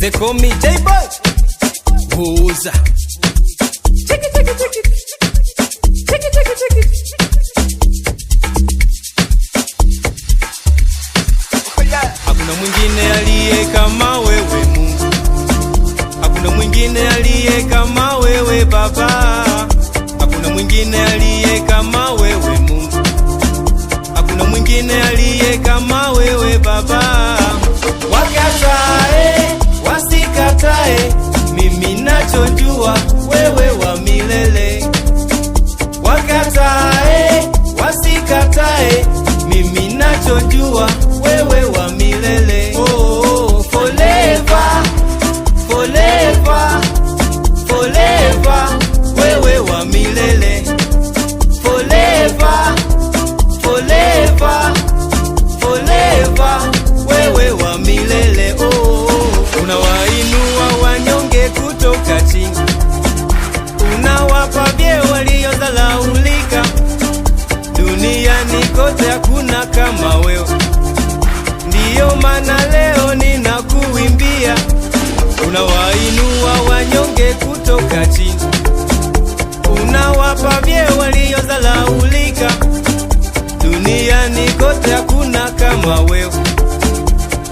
They call me J-Boy. Who's that? Check it, check it, check it. Check it, check it, check it. Hakuna mwingine aliye kama wewe Mungu. Hakuna mwingine aliye kama wewe Baba. Hakuna mwingine aliye kama wewe Mungu. Hakuna mwingine aliye kama wewe Baba. Wakatae, wasikatae, mimi nachojua wewe wa milele. Wakatae, wasikatae, mimi nachojua wewe wa milele. Oh, forever, forever, forever, wewe wa milele. Forever, forever, forever, wewe wa milele. Oh, unawainua wanyonge kutoka chini, unawapa vyeo waliodhalaulika. Duniani kote hakuna kama wewe, ndiyo maana leo ninakuimbia. Unawainua wanyonge kutoka chini, unawapa vyeo waliodhalaulika. Duniani kote hakuna kama wewe,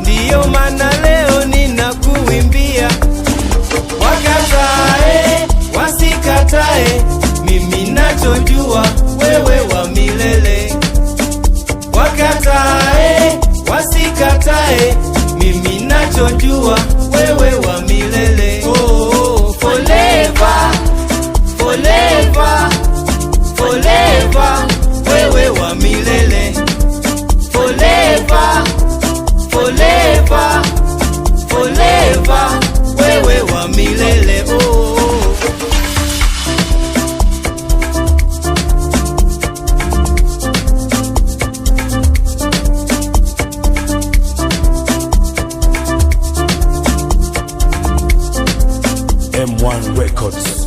ndiyo maana leo ninakuimbia. Wakatae, wasikatae, mimi nachojua wewe wa milele. Wakatae, wasikatae, mimi nachojua wewe wa milele. Oh, forever, forever, forever, wewe wa milele. Forever, forever, forever, wewe wa milele. Oh, M1 Records.